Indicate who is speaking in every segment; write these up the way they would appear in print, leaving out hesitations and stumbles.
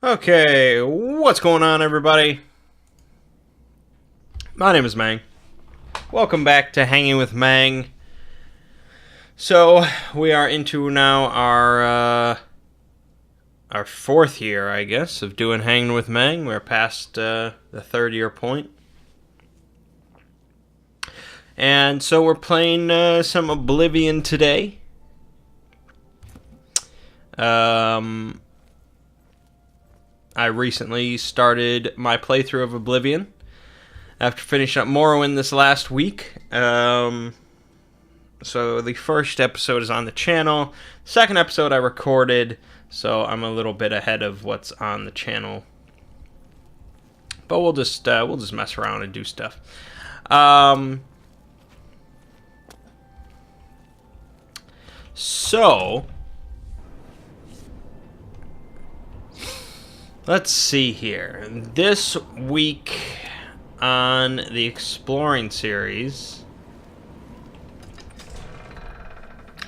Speaker 1: Okay, what's going on, everybody? My name is Mangg. Welcome back to Hanging with Mangg. So, we are into now our fourth year, I guess, of doing Hanging with Mangg. We're past the third year point. And so we're playing some Oblivion today. I recently started my playthrough of Oblivion after finishing up Morrowind this last week. So the first episode is on the channel. Second episode I recorded, so I'm a little bit ahead of what's on the channel. But we'll just mess around and do stuff. So let's see here. This week on the Exploring series,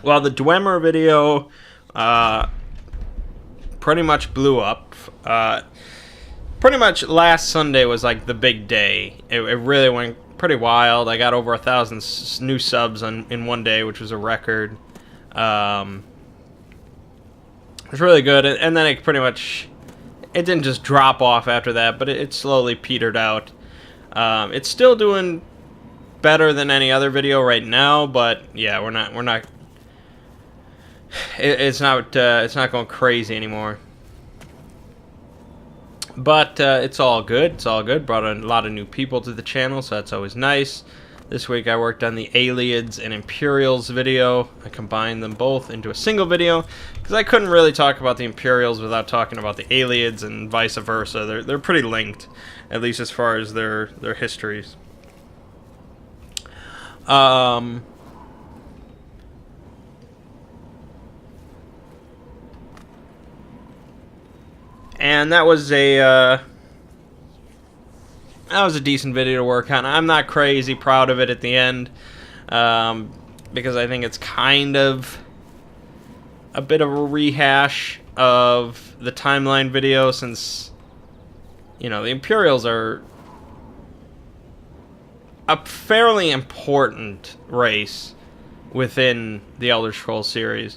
Speaker 1: well, the Dwemer video pretty much blew up. Pretty much last Sunday was like the big day. It really went pretty wild. I got over 1,000 new subs in one day, which was a record. It was really good, and then it pretty much... It didn't just drop off after that, but it slowly petered out. It's still doing better than any other video right now, but yeah, we're not. It's not going crazy anymore. But it's all good. It's all good. Brought a lot of new people to the channel, so that's always nice. This week I worked on the Aliens and Imperials video. I combined them both into a single video because I couldn't really talk about the Imperials without talking about the Aliens and vice versa. They're pretty linked, at least as far as their histories. And that was a decent video to work on. I'm not crazy proud of it at the end, because I think it's kind of a bit of a rehash of the timeline video, since, you know, the Imperials are a fairly important race within the Elder Scrolls series.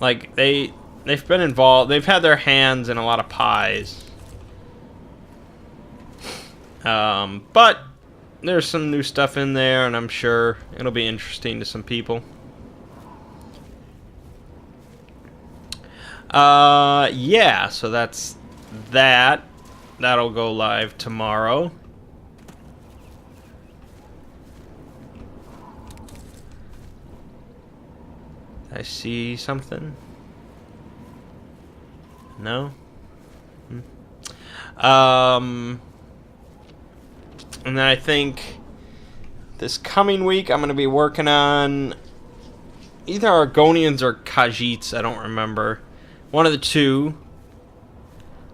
Speaker 1: Like, they've been involved. They've had their hands in a lot of pies. But there's some new stuff in there, and I'm sure it'll be interesting to some people. Yeah, so that's that. That'll go live tomorrow. I see something. No? And then I think this coming week I'm going to be working on either Argonians or Khajiits. I don't remember. One of the two.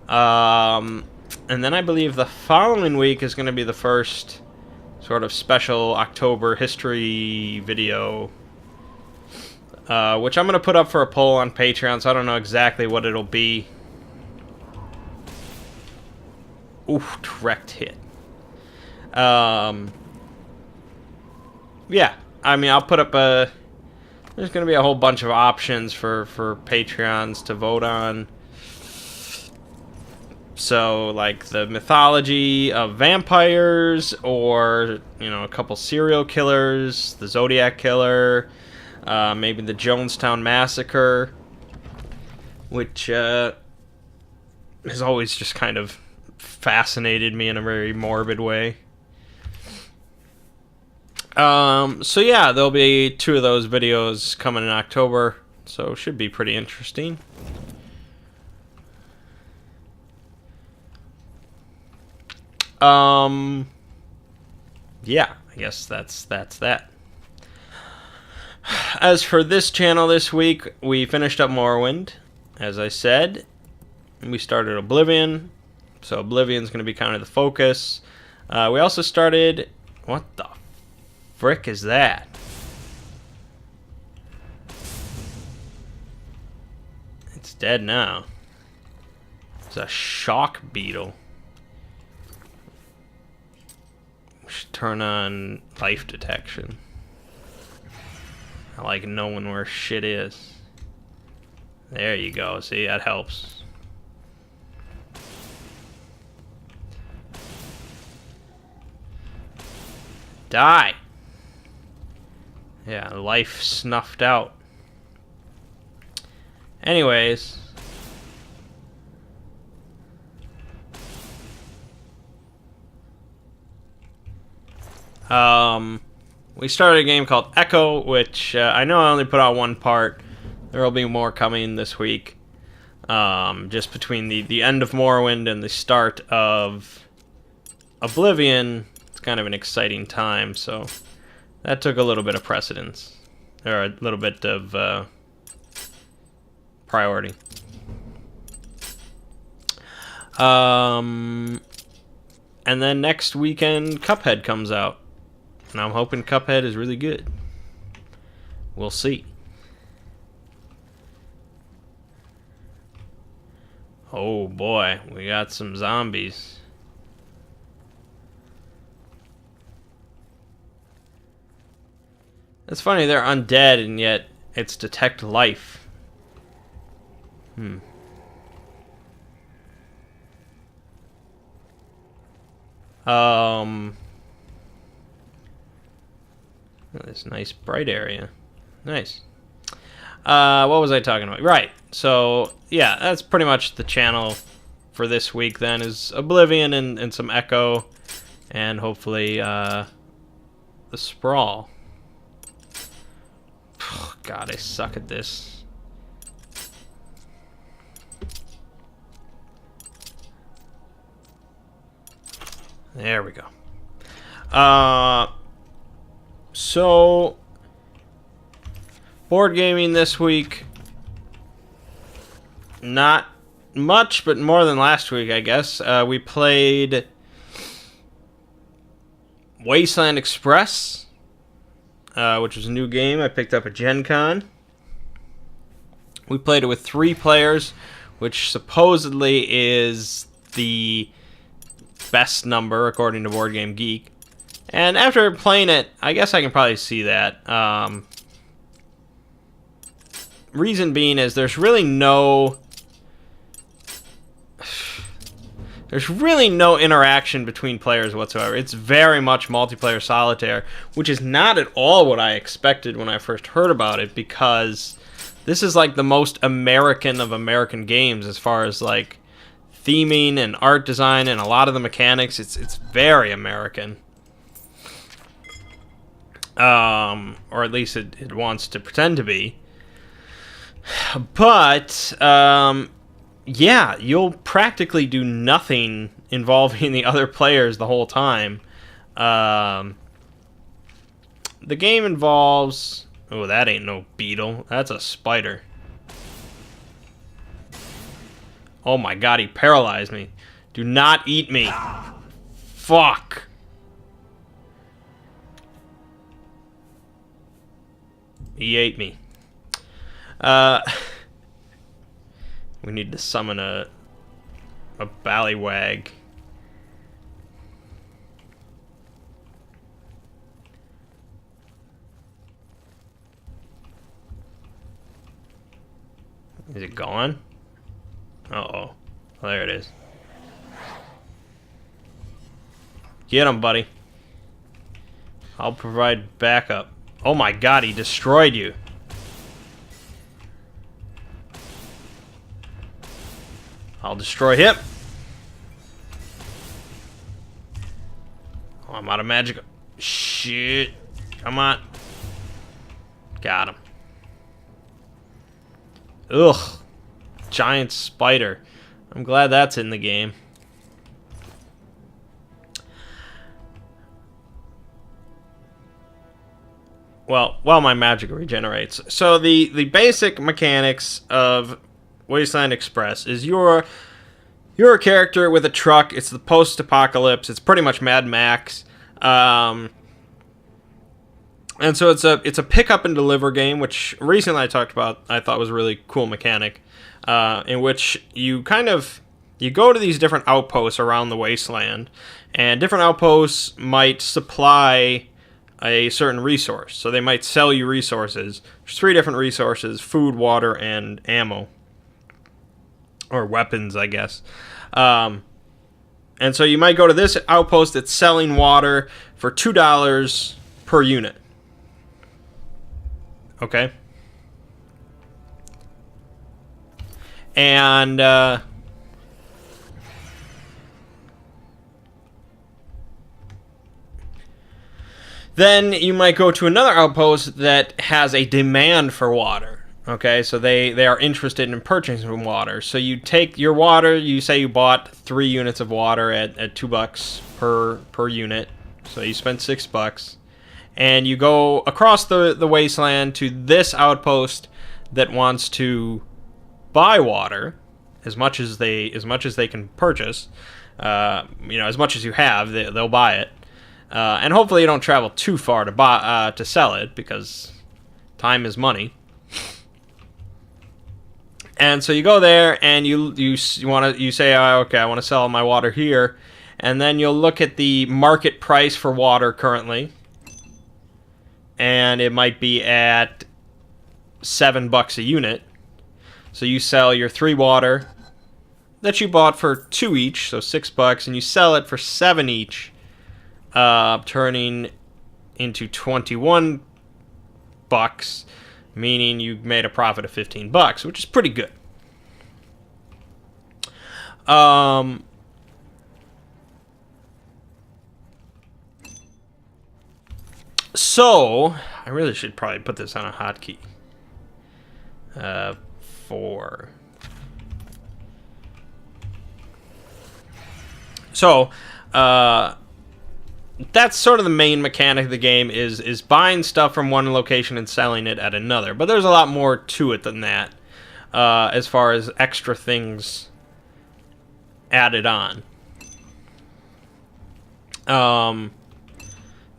Speaker 1: And then I believe the following week is going to be the first sort of special October history video, which I'm going to put up for a poll on Patreon, so I don't know exactly what it'll be. Oof, direct hit. Yeah, I mean, I'll put up a... There's going to be a whole bunch of options for Patreons to vote on. So, like, the mythology of vampires, or, you know, a couple serial killers, the Zodiac Killer... maybe the Jonestown Massacre, which has always just kind of fascinated me in a very morbid way. So yeah, there'll be 2 of those videos coming in October, so should be pretty interesting. Yeah, I guess that's that. As for this channel this week, we finished up Morrowind, as I said. We started Oblivion, so Oblivion's going to be kind of the focus. We also started... What the frick is that? It's dead now. It's a shock beetle. We should turn on life detection. I like knowing where shit is. There you go. See, that helps. Die! Yeah, life snuffed out. Anyways. We started a game called Echo, which I know I only put out one part. There will be more coming this week. Just between the end of Morrowind and the start of Oblivion, it's kind of an exciting time, so that took a little bit of precedence. Or a little bit of priority. And then next weekend, Cuphead comes out. And I'm hoping Cuphead is really good. We'll see. Oh boy, we got some zombies. It's funny, they're undead and yet it's detect life. This nice bright area. Nice. What was I talking about? Right. So, yeah, that's pretty much the channel for this week then, is Oblivion and some Echo, and hopefully, the Sprawl. Oh, God, I suck at this. There we go. So, board gaming this week. Not much, but more than last week, I guess. We played Wasteland Express, which was a new game I picked up at Gen Con. We played it with 3 players, which supposedly is the best number according to Board Game Geek. And after playing it, I guess I can probably see that. Reason being is there's really no interaction between players whatsoever. It's very much multiplayer solitaire, which is not at all what I expected when I first heard about it, because this is like the most American of American games as far as like theming and art design and a lot of the mechanics. It's very American. Or at least it wants to pretend to be. But, yeah, you'll practically do nothing involving the other players the whole time. The game involves... Oh, that ain't no beetle. That's a spider. Oh my God, he paralyzed me. Do not eat me. Fuck. He ate me. We need to summon a ballywag. Is it gone? Uh-oh. Oh, there it is. Get him, buddy. I'll provide backup. Oh my God, he destroyed you. I'll destroy him. Oh, I'm out of magic. Shit. Come on. Got him. Ugh. Giant spider. I'm glad that's in the game. Well, while my magic regenerates. So the basic mechanics of Wasteland Express is you're a character with a truck. It's the post-apocalypse. It's pretty much Mad Max. And so it's a pick up and deliver game, which recently I talked about. I thought was a really cool mechanic, in which you go to these different outposts around the wasteland, and different outposts might supply a certain resource. So they might sell you resources. There's 3 different resources: food, water, and ammo, or weapons, I guess. And so you might go to this outpost that's selling water for $2 per unit. Okay. And then you might go to another outpost that has a demand for water. Okay, so they are interested in purchasing water. So you take your water, you say you bought 3 units of water at $2 per unit. So you spent $6. And you go across the wasteland to this outpost that wants to buy water as much as they can purchase. As much as you have, they'll buy it. And hopefully you don't travel too far to sell it, because time is money. And so you go there and you say, okay, I want to sell my water here, and then you'll look at the market price for water currently. And it might be at $7 a unit. So you sell your 3 water that you bought for 2 each, so $6, and you sell it for 7 each, turning into $21, meaning you made a profit of $15, which is pretty good. So, I really should probably put this on a hotkey. 4. So, that's sort of the main mechanic of the game, is buying stuff from one location and selling it at another. But there's a lot more to it than that, as far as extra things added on.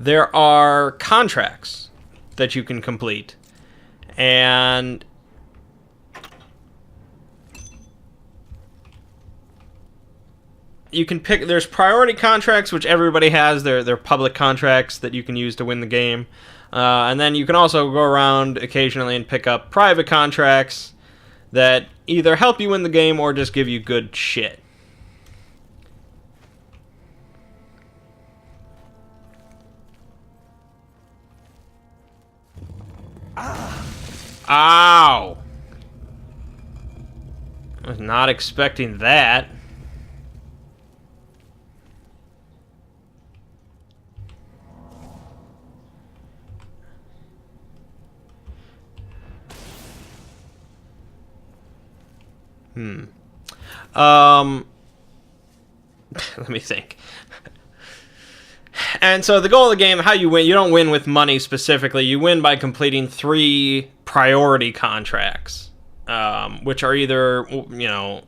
Speaker 1: There are contracts that you can complete, and you can pick. There's priority contracts, which everybody has. They're public contracts that you can use to win the game, and then you can also go around occasionally and pick up private contracts that either help you win the game or just give you good shit. Ow! I was not expecting that. Let me think. And so the goal of the game, how you win, you don't win with money specifically. You win by completing 3 priority contracts, which are either,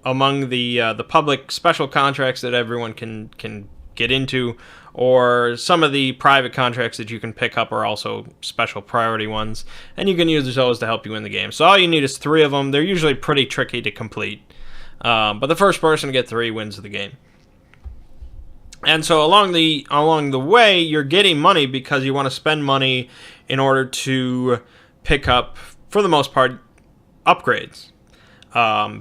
Speaker 1: among the public special contracts that everyone can get into, or some of the private contracts that you can pick up are also special priority ones, and you can use those to help you win the game. So all you need is 3 of them. They're usually pretty tricky to complete, but the first person to get 3 wins the game. And so along the way, you're getting money because you want to spend money in order to pick up, for the most part, upgrades.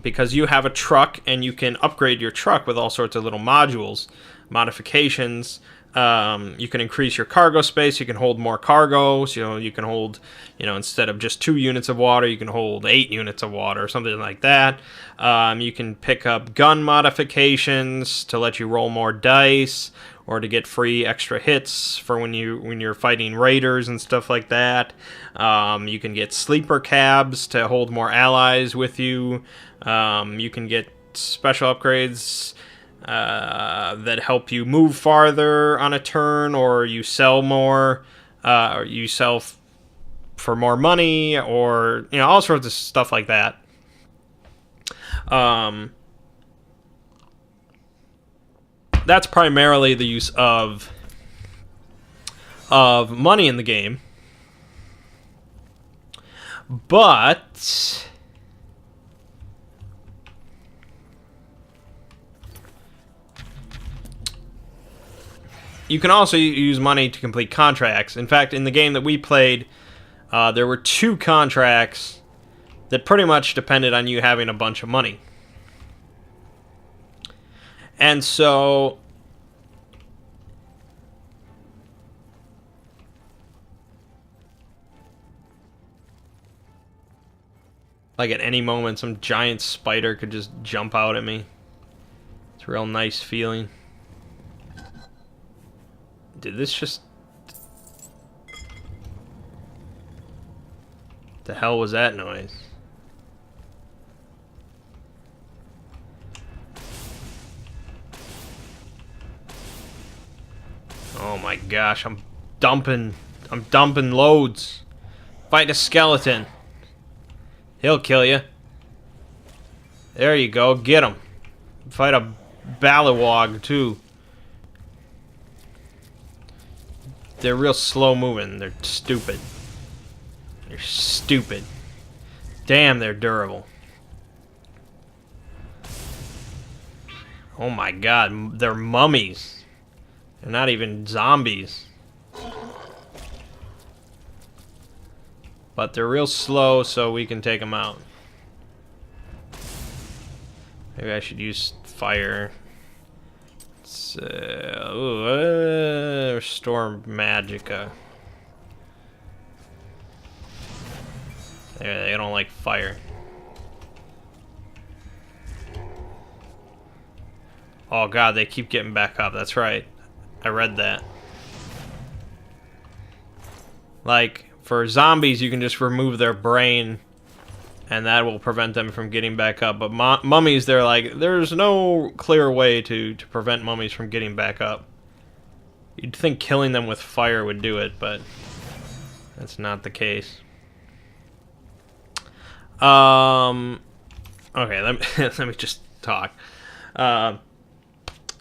Speaker 1: Because you have a truck and you can upgrade your truck with all sorts of little modules, modifications. You can increase your cargo space. You can hold more cargo. So, you can hold, instead of just 2 units of water, you can hold 8 units of water or something like that. You can pick up gun modifications to let you roll more dice, or to get free extra hits for when you're fighting raiders and stuff like that. You can get sleeper cabs to hold more allies with you. You can get special upgrades that help you move farther on a turn, or you sell more, or you sell for more money, or all sorts of stuff like that. That's primarily the use of money in the game. But you can also use money to complete contracts. In fact, in the game that we played, there were 2 contracts that pretty much depended on you having a bunch of money. And so like at any moment some giant spider could just jump out at me. It's a real nice feeling. Did this just... The hell was that noise? Oh my gosh, I'm dumping loads. Fight a skeleton. He'll kill you. There you go, get him. Fight a ballywog too. They're real slow moving. They're stupid. They're stupid. Damn, they're durable. Oh my god, they're mummies. They're not even zombies. But they're real slow, so we can take them out. Maybe I should use fire. Restore magicka. They don't like fire. Oh god, they keep getting back up. That's right. I read that. Like, for zombies, you can just remove their brain, and that will prevent them from getting back up. But mummies, they're like, there's no clear way to prevent mummies from getting back up. You'd think killing them with fire would do it, but that's not the case. Okay, let me just talk.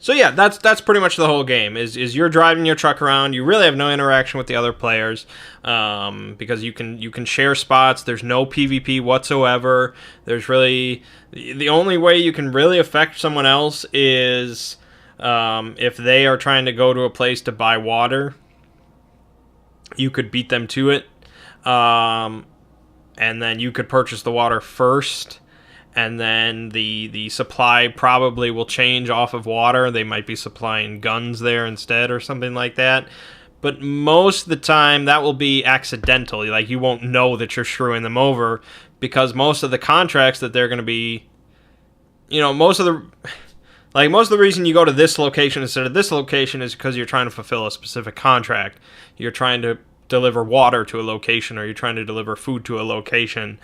Speaker 1: So yeah, that's pretty much the whole game. Is you're driving your truck around. You really have no interaction with the other players, because you can share spots. There's no PvP whatsoever. There's really the only way you can really affect someone else is if they are trying to go to a place to buy water. You could beat them to it, and then you could purchase the water first. And then the supply probably will change off of water. They might be supplying guns there instead or something like that. But most of the time, that will be accidental. Like, you won't know that you're screwing them over, because most of the contracts that they're going to be... You know, most of the reason you go to this location instead of this location is because you're trying to fulfill a specific contract. You're trying to deliver water to a location, or you're trying to deliver food to a location.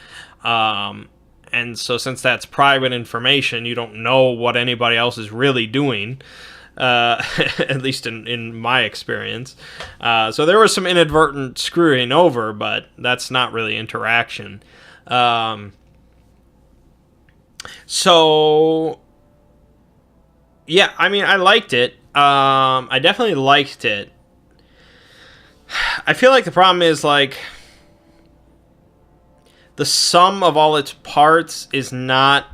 Speaker 1: And so since that's private information, you don't know what anybody else is really doing, at least in my experience. So there was some inadvertent screwing over, but that's not really interaction. So, yeah, I mean, I liked it. I definitely liked it. I feel like the problem is, like, the sum of all its parts is not...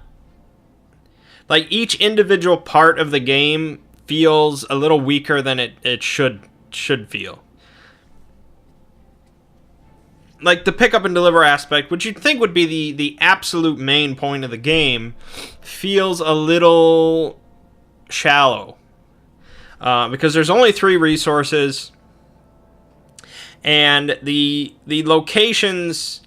Speaker 1: Like, each individual part of the game feels a little weaker than it should feel. Like, the pick up and deliver aspect, which you'd think would be the absolute main point of the game, feels a little shallow. Because there's only 3 resources, and the locations...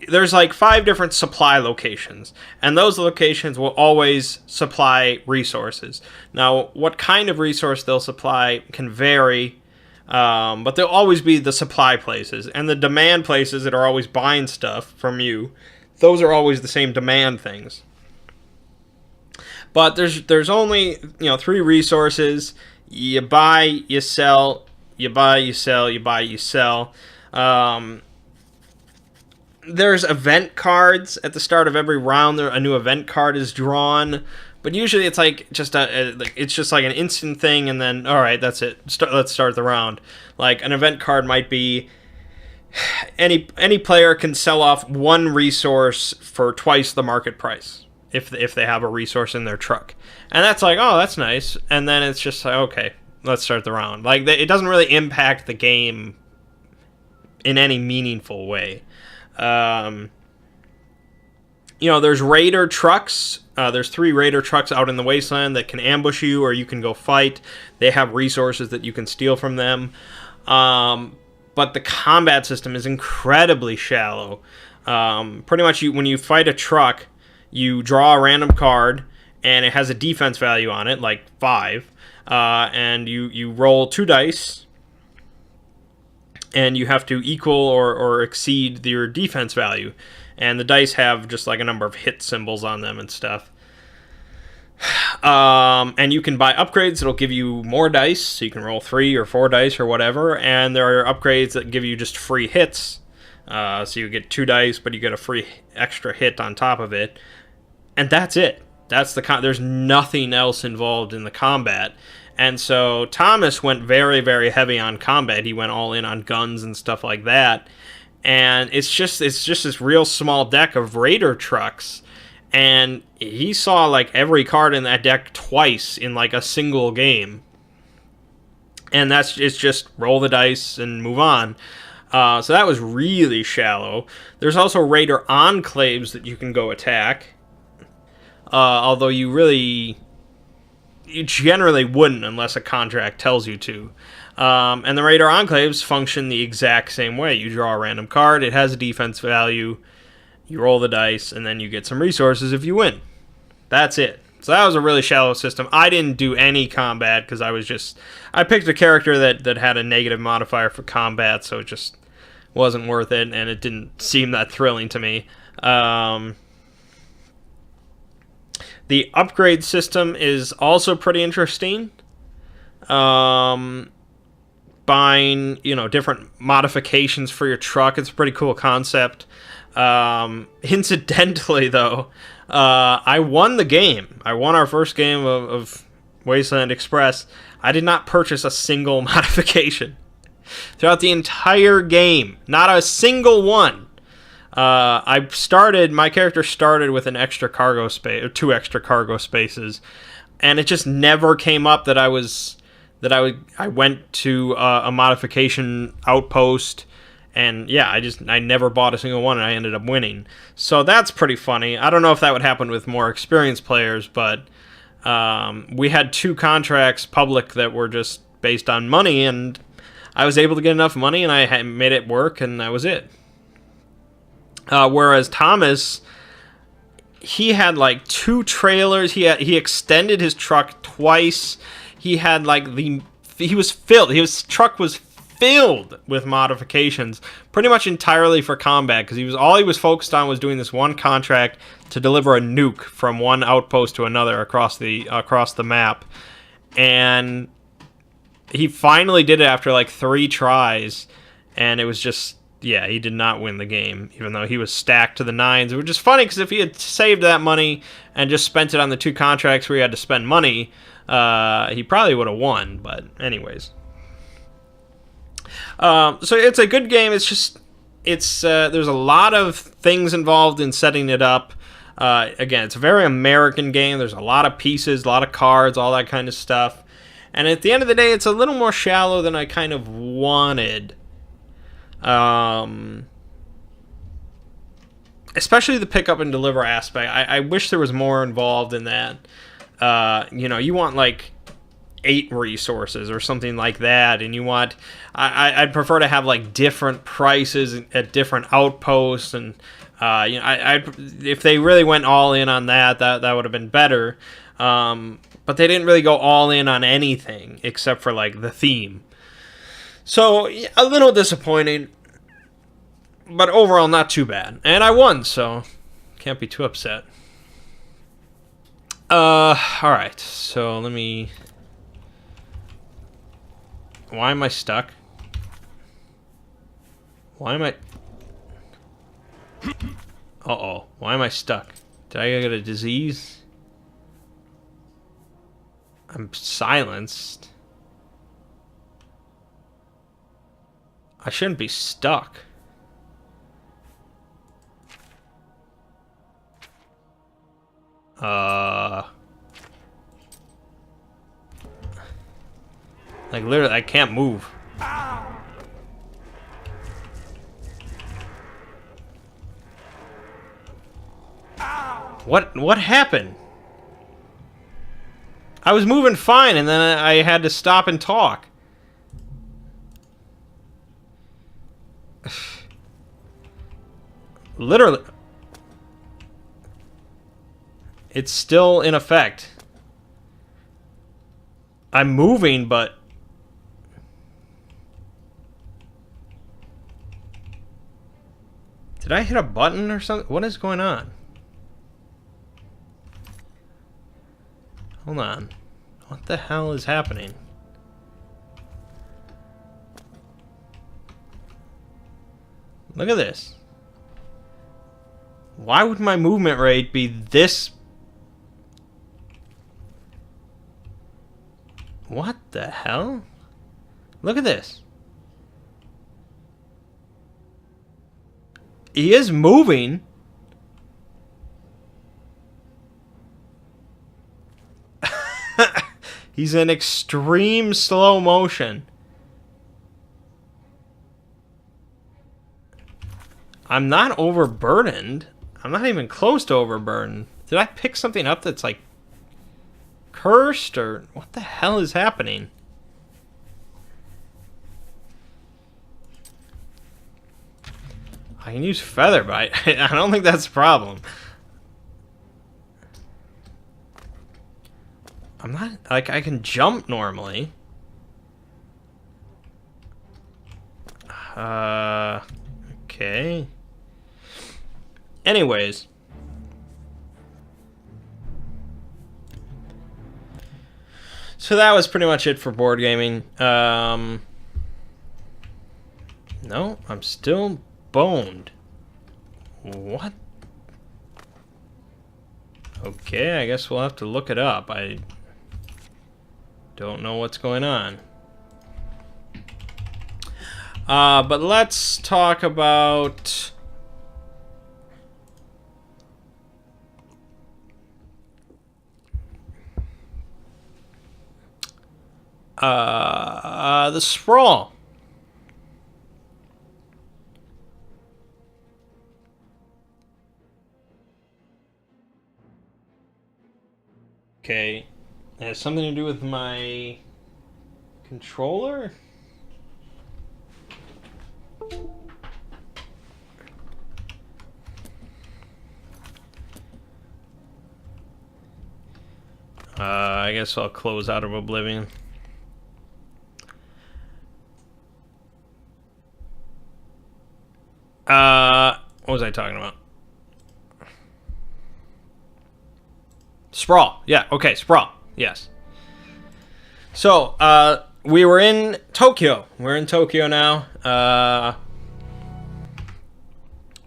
Speaker 1: There's like 5 different supply locations, and those locations will always supply resources. Now, what kind of resource they'll supply can vary, but they'll always be the supply places, and the demand places that are always buying stuff from you, those are always the same demand things. But there's only 3 resources. You buy, you sell, you buy, you sell, you buy, you sell. There's event cards at the start of every round. A new event card is drawn, but usually it's like just it's just like an instant thing, and then all right, that's it. Let's start the round. Like, an event card might be, any player can sell off one resource for twice the market price if they have a resource in their truck, and that's like, oh, that's nice. And then it's just like, okay, let's start the round. Like, it doesn't really impact the game in any meaningful way. There's raider trucks. There's 3 raider trucks out in the wasteland that can ambush you, or you can go fight. They have resources that you can steal from them. But the combat system is incredibly shallow. Pretty much, when you fight a truck, you draw a random card, and it has a defense value on it, like 5. And you roll 2 dice, and you have to equal or exceed your defense value. And the dice have just like a number of hit symbols on them and stuff. And you can buy upgrades that'll give you more dice, so you can roll 3 or 4 dice or whatever. And there are upgrades that give you just free hits. So you get 2 dice, but you get a free extra hit on top of it. And that's it. There's nothing else involved in the combat. And so Thomas went very, very heavy on combat. He went all in on guns and stuff like that. And it's just this real small deck of raider trucks, and he saw like every card in that deck twice in like a single game. And it's just roll the dice and move on. So that was really shallow. There's also raider enclaves that you can go attack, although you generally wouldn't unless a contract tells you to. And the Raider Enclaves function the exact same way. You draw a random card, it has a defense value, you roll the dice, and then you get some resources if you win. That's it. So that was a really shallow system. I didn't do any combat because I picked a character that had a negative modifier for combat, so it just wasn't worth it, and it didn't seem that thrilling to me. The upgrade system is also pretty interesting. Buying, different modifications for your truck. It's a pretty cool concept. Incidentally, though, I won the game. I won our first game of Wasteland Express. I did not purchase a single modification throughout the entire game. Not a single one. My character started with an extra cargo space, or 2 extra cargo spaces, and it just never came up that I went to a modification outpost, and yeah, I never bought a single one, and I ended up winning. So that's pretty funny. I don't know if that would happen with more experienced players, but we had 2 contracts public that were just based on money, and I was able to get enough money, and I made it work, and that was it. Whereas Thomas, he had like 2 trailers. He extended his truck twice. He had like his truck was filled with modifications, pretty much entirely for combat, because all he was focused on was doing this one contract to deliver a nuke from one outpost to another across the map. And he finally did it after like 3 tries, and it was just, yeah, he did not win the game, even though he was stacked to the nines. Which is funny, because if he had saved that money and just spent it on the 2 contracts where he had to spend money, he probably would have won. But anyways, so it's a good game. There's a lot of things involved in setting it up. Again, it's a very American game. There's a lot of pieces, a lot of cards, all that kind of stuff. And at the end of the day, it's a little more shallow than I kind of wanted. Especially the pick up and deliver aspect. I wish there was more involved in that. You want like 8 resources or something like that, and I'd prefer to have like different prices at different outposts, and if they really went all in on that would have been better. But they didn't really go all in on anything except for like the theme. So a little disappointing, but overall not too bad. And I won, so can't be too upset. Alright, so let me... Why am I stuck? Why am I... Uh-oh, why am I stuck? Did I get a disease? I'm silenced. I shouldn't be stuck. Like, literally, I can't move. What happened? I was moving fine, and then I had to stop and talk. Literally. It's still in effect. I'm moving, but... Did I hit a button or something? What is going on? Hold on. What the hell is happening? Look at this. Why would my movement rate be this? What the hell? Look at this. He is moving. He's in extreme slow motion. I'm not overburdened. I'm not even close to overburdened. Did I pick something up that's like cursed, or what the hell is happening? I can use feather bite. I don't think that's a problem. I'm not, like, I can jump normally. Okay. Anyways. So that was pretty much it for board gaming. No, I'm still boned. What? Okay, I guess we'll have to look it up. I don't know what's going on. But let's talk about... the sprawl. Okay, it has something to do with my controller? I guess I'll close out of Oblivion. What was I talking about? Sprawl. Yeah, okay, Sprawl. Yes. So, we were in Tokyo. We're in Tokyo now,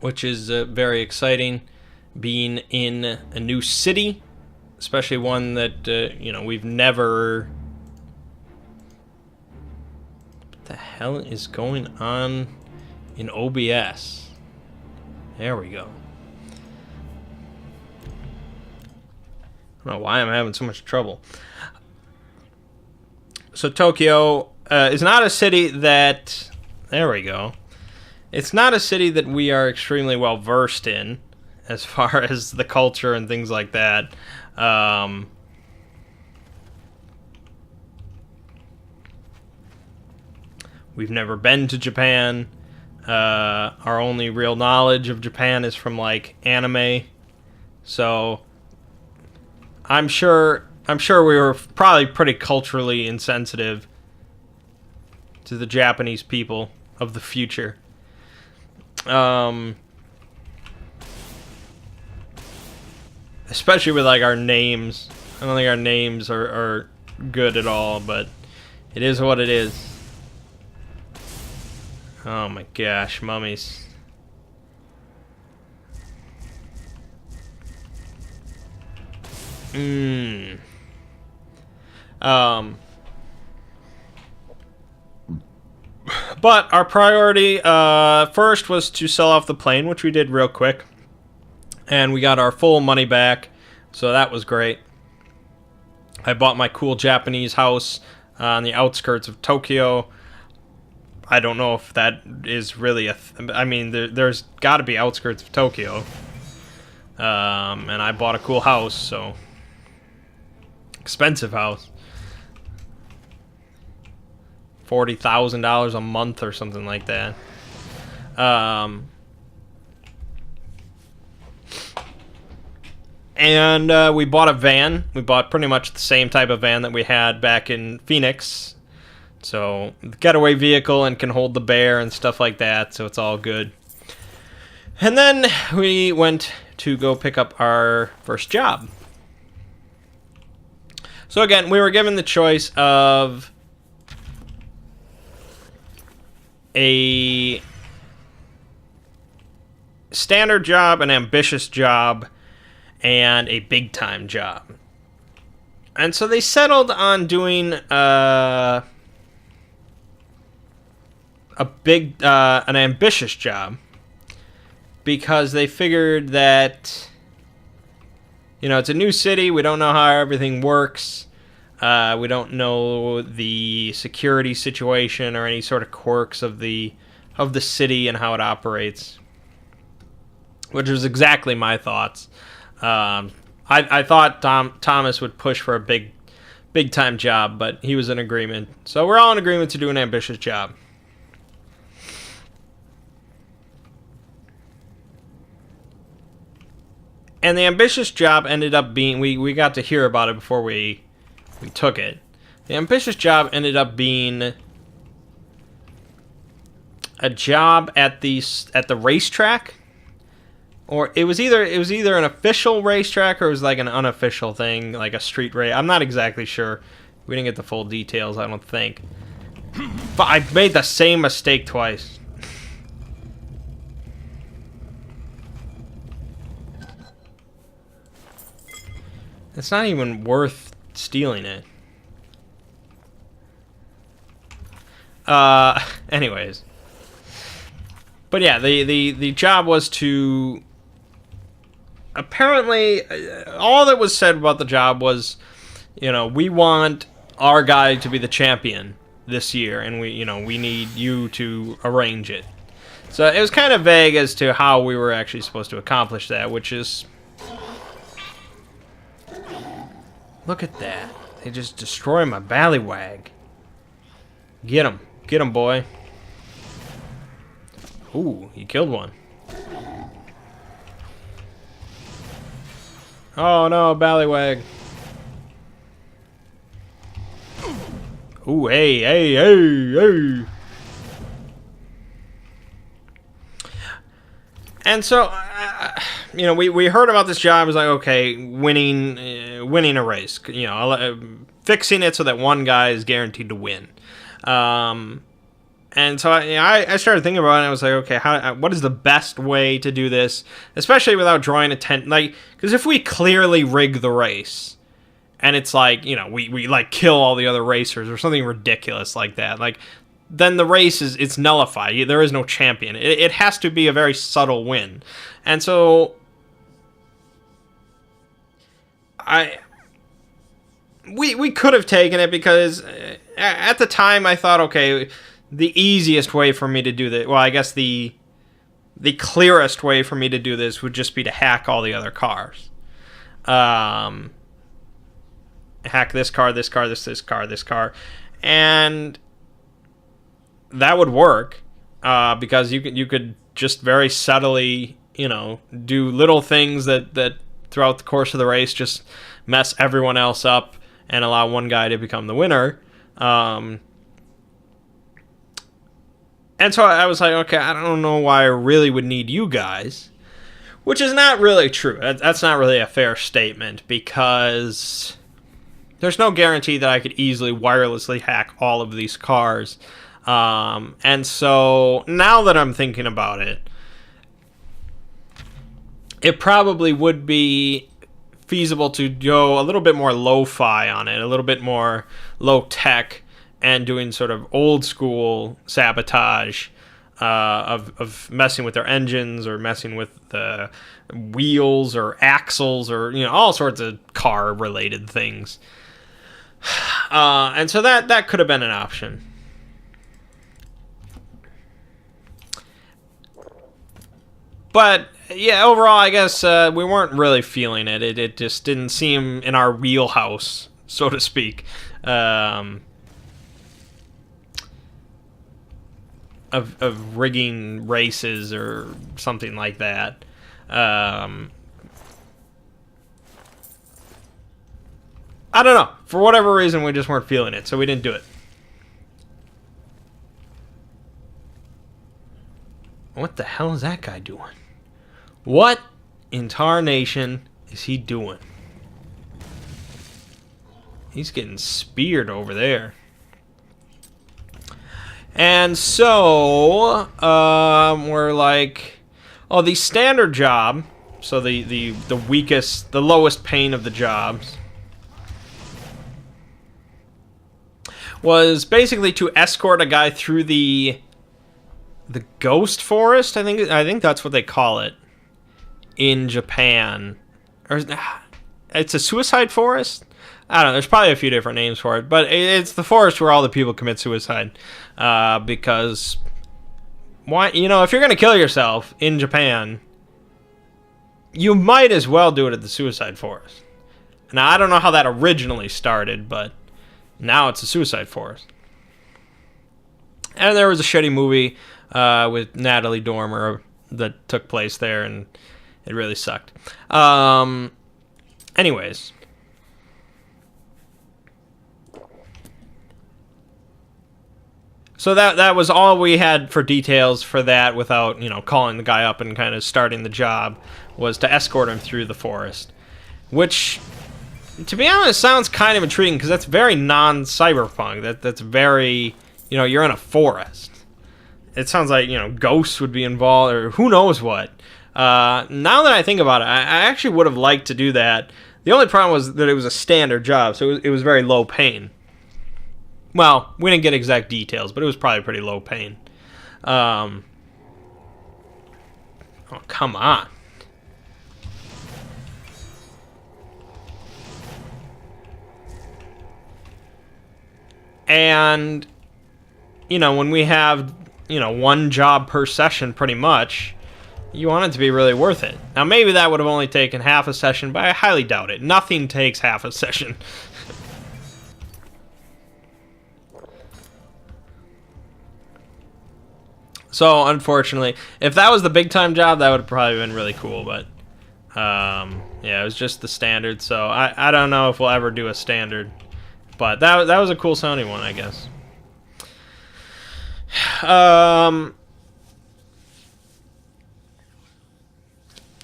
Speaker 1: which is very exciting, being in a new city, especially one that, you know, we've never... What the hell is going on in OBS? There we go. I don't know why I'm having so much trouble. So Tokyo is not a city that... There we go. It's not a city that we are extremely well versed in, as far as the culture and things like that. We've never been to Japan. Our only real knowledge of Japan is from, like, anime. So I'm sure we were probably pretty culturally insensitive to the Japanese people of the future. Especially with, like, our names. I don't think our names are good at all, but it is what it is. Oh my gosh, mummies. But our priority first was to sell off the plane, which we did real quick. And we got our full money back. So that was great. I bought my cool Japanese house on the outskirts of Tokyo. I don't know if that is really I mean, there's got to be outskirts of Tokyo. And I bought a cool house, so... Expensive house. $40,000 a month or something like that. And we bought a van. We bought pretty much the same type of van that we had back in Phoenix. So, getaway vehicle and can hold the bear and stuff like that, so it's all good. And then we went to go pick up our first job. So again, we were given the choice of a standard job, an ambitious job, and a big-time job. And so they settled on doing an ambitious job, because they figured that, you know, it's a new city, we don't know how everything works, we don't know the security situation or any sort of quirks of the city and how it operates, which was exactly my thoughts. I thought Thomas would push for a big time job, but he was in agreement. So we're all in agreement to do an ambitious job. And the ambitious job ended up being, we got to hear about it before we took it. The ambitious job ended up being a job at the racetrack, or it was either an official racetrack or it was like an unofficial thing, like a street race. I'm not exactly sure. We didn't get the full details, I don't think. But I made the same mistake twice. It's not even worth stealing it. Anyways. But yeah, the job was to... Apparently, all that was said about the job was, you know, we want our guy to be the champion this year, and we need you to arrange it. So it was kind of vague as to how we were actually supposed to accomplish that, which is... Look at that. They just destroy my ballywag. Get him. Get him, boy. Ooh, he killed one. Oh no, ballywag. Ooh, hey. And so, you know, we heard about this job. It was like, okay, winning a race. You know, fixing it so that one guy is guaranteed to win. And so I started thinking about it, and I was like, okay, what is the best way to do this, especially without drawing attention? Like, because if we clearly rig the race, and it's like, you know, we like kill all the other racers or something ridiculous like that, like, then the race it's nullified. There is no champion. It has to be a very subtle win. And so we could have taken it, because at the time I thought, okay, the easiest way for me to do that, well, I guess the clearest way for me to do this would just be to hack all the other cars. Hack this car, this car, this car, this car, and that would work, because you could just very subtly, you know, do little things that throughout the course of the race just mess everyone else up and allow one guy to become the winner. And so I was like, okay, I don't know why I really would need you guys, which is not really true. That's not really a fair statement, because there's no guarantee that I could easily wirelessly hack all of these cars. And so now that I'm thinking about it, it probably would be feasible to go a little bit more lo-fi on it, a little bit more low-tech, and doing sort of old-school sabotage, of messing with their engines or messing with the wheels or axles or all sorts of car related things. And so that could have been an option. But yeah, overall, I guess we weren't really feeling it. It just didn't seem in our wheelhouse, so to speak. Of rigging races or something like that. I don't know. For whatever reason, we just weren't feeling it, so we didn't do it. What the hell is that guy doing? What in tarnation is he doing? He's getting speared over there. And so, we're like, oh, the standard job, so the weakest, the lowest paying of the jobs, was basically to escort a guy through the ghost forest. I think that's what they call it in Japan. Or it's a suicide forest? I don't know. There's probably a few different names for it, but it's the forest where all the people commit suicide. Because why? If you're gonna kill yourself in Japan, you might as well do it at the suicide forest. Now I don't know how that originally started, but now it's a suicide forest. And there was a shitty movie with Natalie Dormer that took place there, and it really sucked. Anyways. So that was all we had for details for that without, calling the guy up and kind of starting the job, was to escort him through the forest. Which, to be honest, sounds kind of intriguing because that's very non-cyberpunk. That's very, you're in a forest. It sounds like, ghosts would be involved or who knows what. Now that I think about it, I actually would have liked to do that. The only problem was that it was a standard job, so it was very low paying. Well, we didn't get exact details, but it was probably pretty low paying. Oh, come on. And, when we have, one job per session pretty much, you want it to be really worth it. Now, maybe that would have only taken half a session, but I highly doubt it. Nothing takes half a session. So, unfortunately, if that was the big-time job, that would have probably been really cool, but, yeah, it was just the standard, so I don't know if we'll ever do a standard, but that was a cool sounding one, I guess.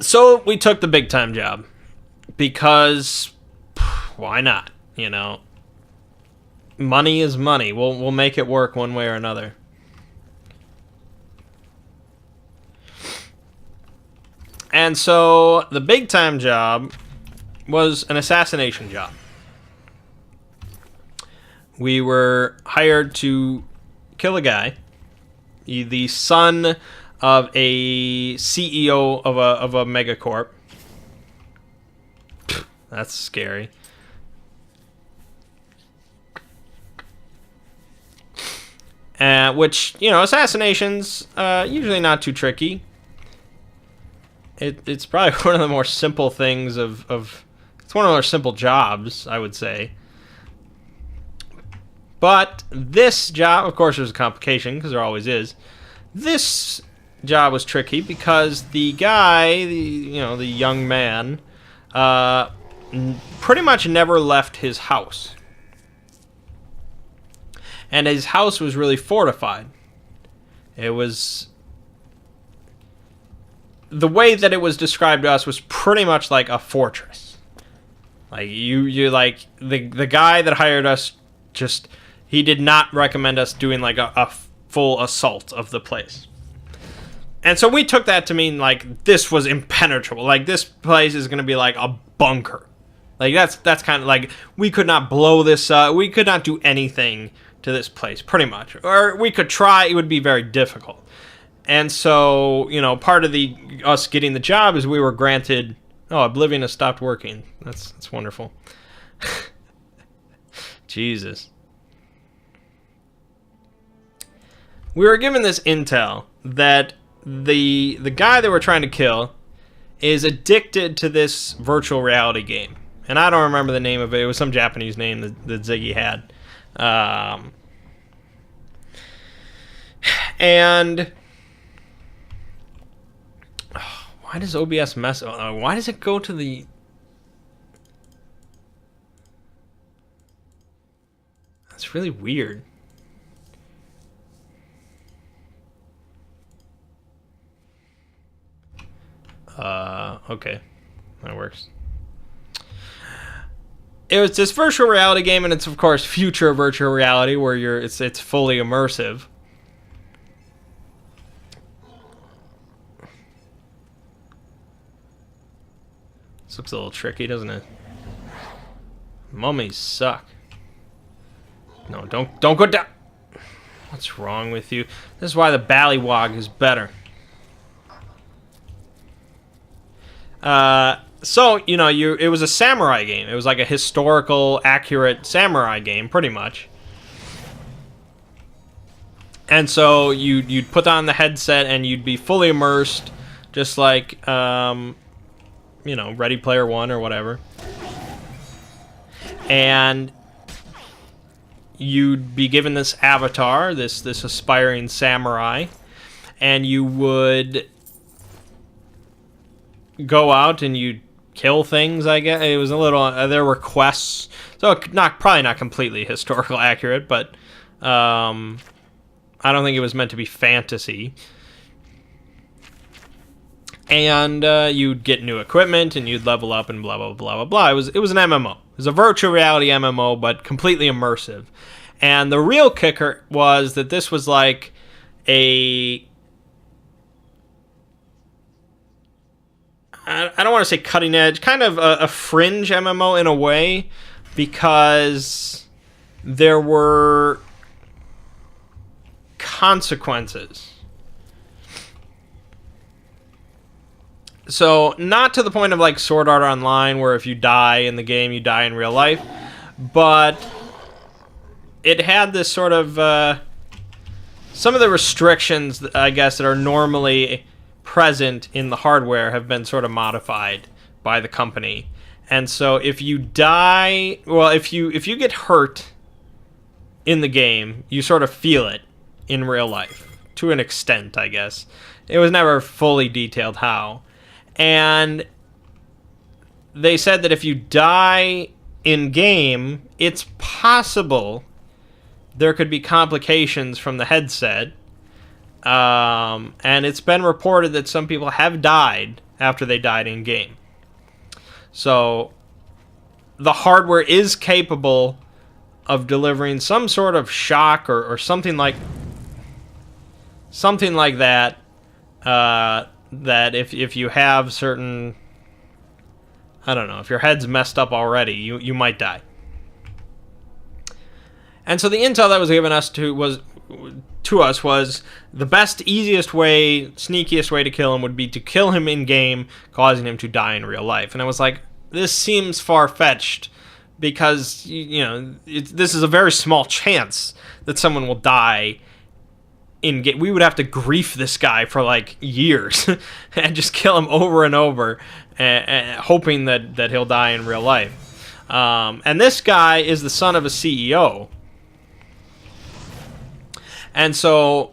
Speaker 1: So, we took the big-time job, because, why not, Money is money. We'll make it work one way or another. And so the big time job was an assassination job. We were hired to kill a guy, the son of a CEO of a megacorp. That's scary. Which, assassinations, usually not too tricky. It's probably one of the more simple things it's one of the more simple jobs, I would say. But this job, of course, there's a complication, because there always is. This job was tricky because the guy, the young man, pretty much never left his house. And his house was really fortified. It was... The way that it was described to us was pretty much like a fortress. Like, you like, the guy that hired us he did not recommend us doing like a full assault of the place. And so we took that to mean like this was impenetrable. Like, this place is going to be like a bunker. Like, that's kind of like, we could not blow this up. We could not do anything to this place, pretty much. Or we could try, it would be very difficult. And so, part of us getting the job is we were granted. Oh, Oblivion has stopped working. That's wonderful. Jesus. We were given this intel that the guy that we're trying to kill is addicted to this virtual reality game. And I don't remember the name of it. It was some Japanese name that Ziggy had. And why does OBS mess? Why does it go to the? That's really weird. Okay, that works. It was this virtual reality game, and it's of course future virtual reality where it's fully immersive. This looks a little tricky, doesn't it? Mummies suck. No, don't go down. What's wrong with you? This is why the Ballywog is better. So, it was a samurai game. It was like a historical, accurate samurai game, pretty much. And so you'd put on the headset and you'd be fully immersed, just like, Ready Player One or whatever. And you'd be given this avatar, this aspiring samurai, and you would go out and you'd kill things, I guess. It was a little, there were quests, so probably not completely historical accurate, but I don't think it was meant to be fantasy. And you'd get new equipment and you'd level up and blah blah blah blah blah. It was an MMO. It was a virtual reality MMO, but completely immersive. And the real kicker was that this was like I don't want to say cutting edge, kind of a fringe MMO in a way, because there were consequences. So, not to the point of like Sword Art Online, where if you die in the game, you die in real life, but it had this sort of, some of the restrictions, I guess, that are normally present in the hardware have been sort of modified by the company. And so if you die, well, if you get hurt in the game, you sort of feel it in real life, to an extent, I guess. It was never fully detailed how. And they said that if you die in game, it's possible there could be complications from the headset. And it's been reported that some people have died after they died in game. So the hardware is capable of delivering some sort of shock or something like that. That if you have certain, I don't know, if your head's messed up already, you might die. And so the intel that was given to us was the best, easiest way, sneakiest way to kill him would be to kill him in game, causing him to die in real life. And I was like, this seems far-fetched, because this is a very small chance that someone will die in game. We would have to grief this guy for like years and just kill him over and over, and hoping that he'll die in real life. And this guy is the son of a CEO. And so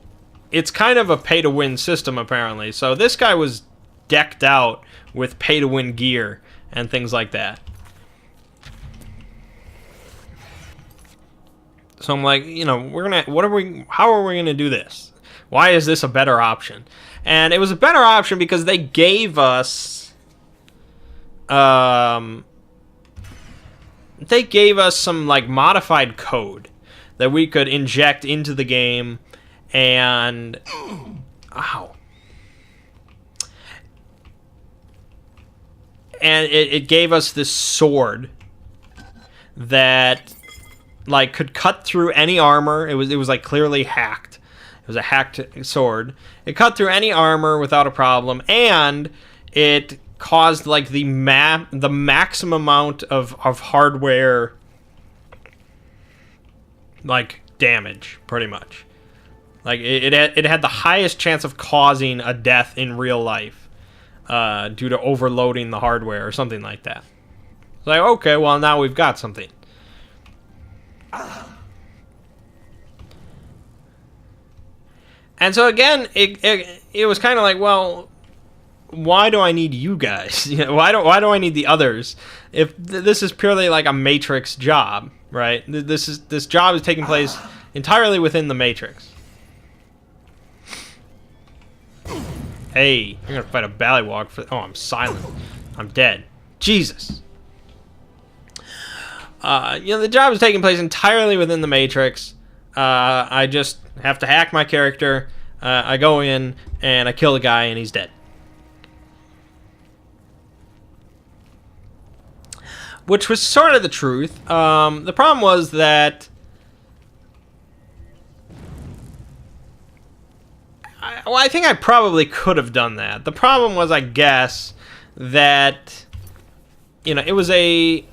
Speaker 1: it's kind of a pay-to-win system, apparently. So this guy was decked out with pay-to-win gear and things like that. So I'm like, how are we gonna do this? Why is this a better option? And it was a better option because they gave us some like modified code that we could inject into the game, and and it gave us this sword that like could cut through any armor. It was like clearly hacked, It was a hacked sword. It cut through any armor without a problem, and it caused like the maximum amount of hardware like damage, pretty much. Like it had the highest chance of causing a death in real life due to overloading the hardware or something like that. It's like, okay, well, now we've got something. And so again, it was kind of like, well, why do I need you guys? Why do I need the others? If this is purely like a Matrix job, right? This job is taking place entirely within the Matrix. Hey, you're gonna fight a ballywog for... Oh, I'm silent. I'm dead. Jesus. The job is taking place entirely within the Matrix. I just have to hack my character. I go in and I kill the guy and he's dead. Which was sort of the truth. The problem was that I think I probably could have done that. The problem was, I guess, that it was it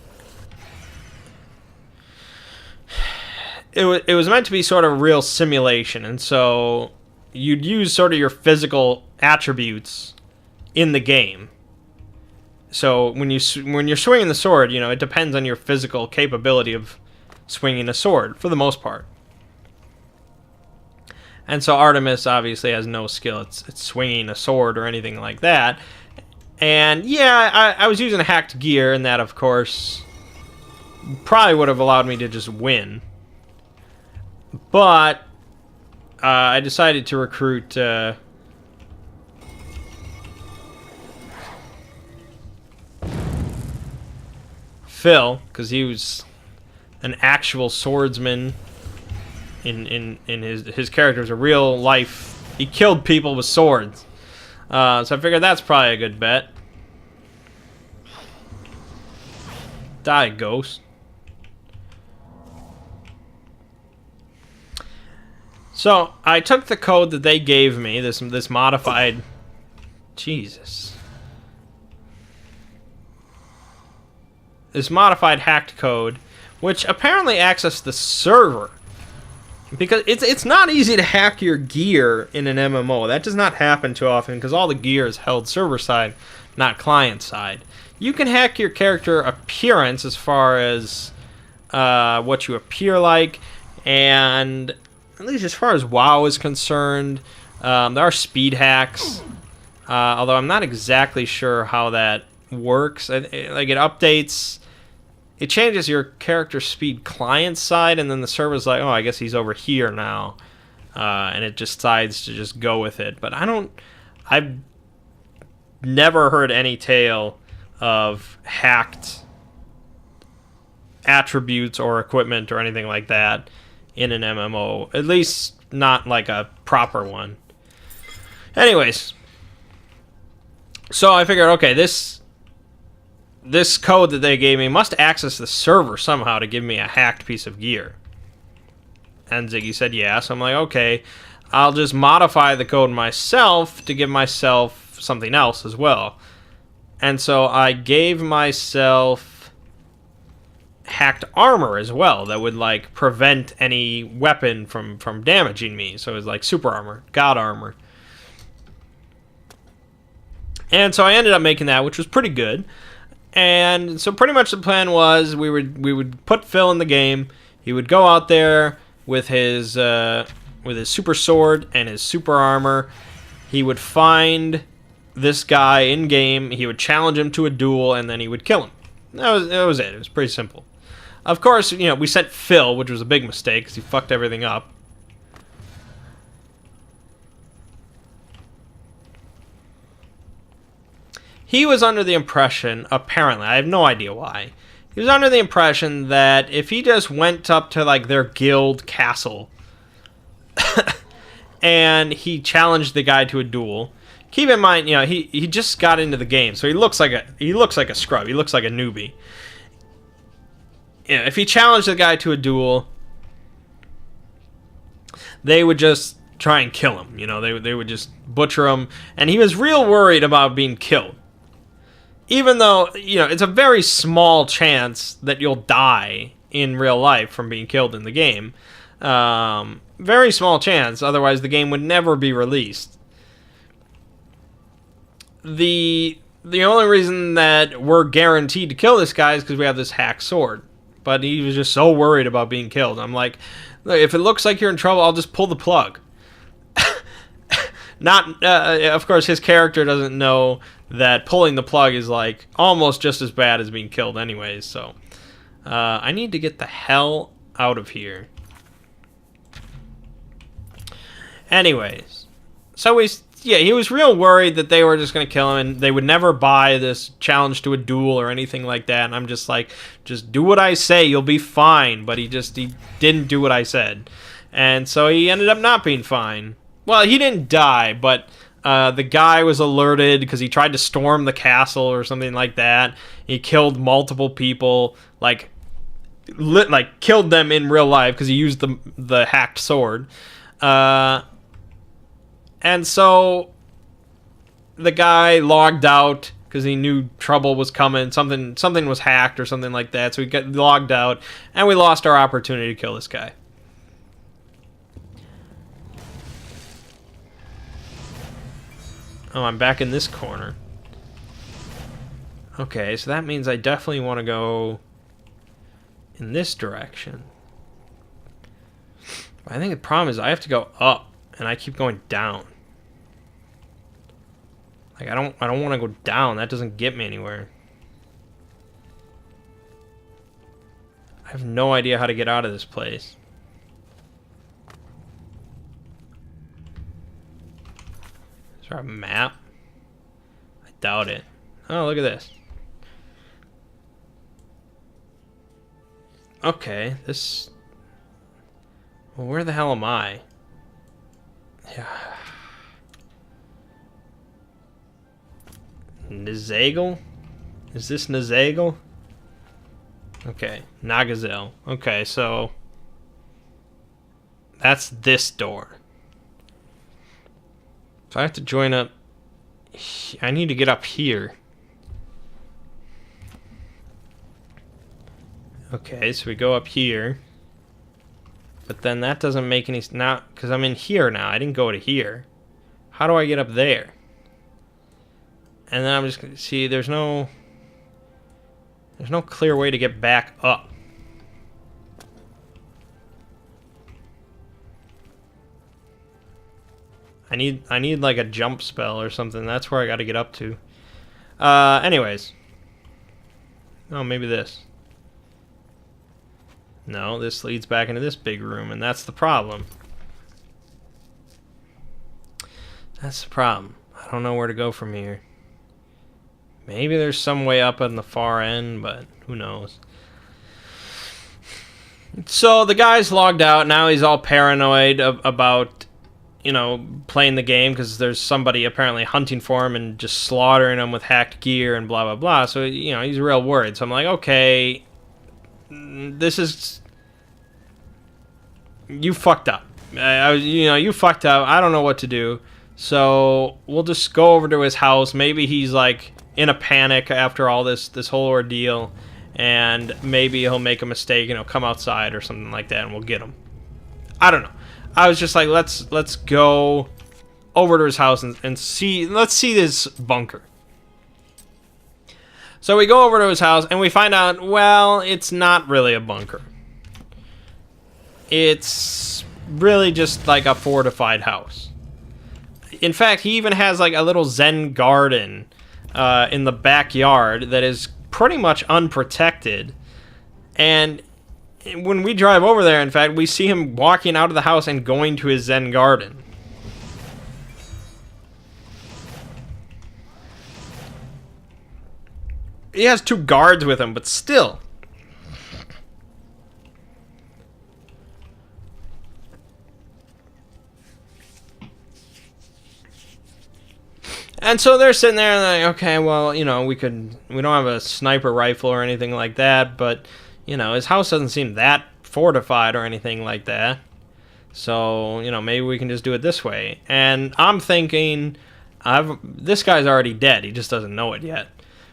Speaker 1: was meant to be sort of a real simulation, and so you'd use sort of your physical attributes in the game. So when you're swinging the sword, it depends on your physical capability of swinging a sword for the most part. And so Artemis obviously has no skill at swinging a sword or anything like that. And yeah, I was using hacked gear, and that, of course, probably would have allowed me to just win. But I decided to recruit Phil, because he was an actual swordsman. In his character was a real life. He killed people with swords. So I figured that's probably a good bet. Die, ghost. So I took the code that they gave me, this modified... Jesus. This modified hacked code, which apparently accessed the server. Because it's not easy to hack your gear in an MMO. That does not happen too often, because all the gear is held server-side, not client-side. You can hack your character appearance as far as what you appear like, and at least as far as WoW is concerned, there are speed hacks, although I'm not exactly sure how that works. Like, it updates... It changes your character speed client side, and then the server's like, oh, I guess he's over here now. And it just decides to just go with it. But I've never heard any tale of hacked attributes or equipment or anything like that in an MMO. At least not like a proper one. Anyways. So I figured, okay, this code that they gave me must access the server somehow to give me a hacked piece of gear. And Ziggy said yeah, so I'm like, okay, I'll just modify the code myself to give myself something else as well. And so I gave myself hacked armor as well that would like prevent any weapon from damaging me. So it was like super armor, god armor. And so I ended up making that, which was pretty good. And so pretty much the plan was we would put Phil in the game. He would go out there with his super sword and his super armor. He would find this guy in game. He would challenge him to a duel, and then he would kill him. That was it. It was pretty simple. Of course, we sent Phil, which was a big mistake because he fucked everything up. He was under the impression, apparently, I have no idea why, he was under the impression that if he just went up to, like, their guild castle and he challenged the guy to a duel, keep in mind, he just got into the game, so he looks like a scrub, he looks like a newbie. If he challenged the guy to a duel, they would just try and kill him. You know, they would just butcher him, and he was real worried about being killed. Even though, you know, it's a very small chance that you'll die in real life from being killed in the game. Very small chance, otherwise the game would never be released. The only reason that we're guaranteed to kill this guy is because we have this hack sword. But he was just so worried about being killed. I'm like, if it looks like you're in trouble, I'll just pull the plug. Not, of course, his character doesn't know that pulling the plug is like almost just as bad as being killed anyways. So I need to get the hell out of here. Anyways, so he was real worried that they were just going to kill him and they would never buy this challenge to a duel or anything like that. And I'm just like, just do what I say, you'll be fine. But he didn't do what I said. And so he ended up not being fine. Well, he didn't die, but the guy was alerted because he tried to storm the castle or something like that. He killed multiple people, like killed them in real life because he used the hacked sword. And so the guy logged out because he knew trouble was coming. Something was hacked or something like that. So he got logged out, and we lost our opportunity to kill this guy. Oh, I'm back in this corner. Okay, so that means I definitely want to go in this direction. But I think the problem is I have to go up, and I keep going down. Like I don't want to go down. That doesn't get me anywhere. I have no idea how to get out of this place. Is there a map? I doubt it. Oh, look at this. Okay, this... Well, where the hell am I? Yeah. Nazagle? Is this Nazagle? Okay, Nagazel. Okay, so... That's this door. So I have to join up. I need to get up here. Okay, so we go up here. But then that doesn't make any... Now, because I'm in here now. I didn't go to here. How do I get up there? And then I'm just going to see, there's no clear way to get back up. I need like a jump spell or something. That's where I got to get up to. Anyways. Oh, maybe this. No, this leads back into this big room, and that's the problem. That's the problem. I don't know where to go from here. Maybe there's some way up on the far end, but who knows. So the guy's logged out. Now he's all paranoid about, you know, playing the game because there's somebody apparently hunting for him and just slaughtering him with hacked gear and blah, blah, blah. So, you know, he's real worried. So I'm like, okay, this is... You fucked up. You fucked up. I don't know what to do. So we'll just go over to his house. Maybe he's like in a panic after all this whole ordeal, and maybe he'll make a mistake and he'll come outside or something like that, and we'll get him. I don't know. I was just like, let's go over to his house and see. Let's see this bunker. So we go over to his house and we find out, well, it's not really a bunker. It's really just like a fortified house. In fact, he even has like a little Zen garden in the backyard that is pretty much unprotected. And when we drive over there, in fact, we see him walking out of the house and going to his Zen garden. He has 2 guards with him, but still. And so they're sitting there and they're like, okay, well, you know, we don't have a sniper rifle or anything like that, but, you know, his house doesn't seem that fortified or anything like that. So, you know, maybe we can just do it this way. And I'm thinking, this guy's already dead. He just doesn't know it yet.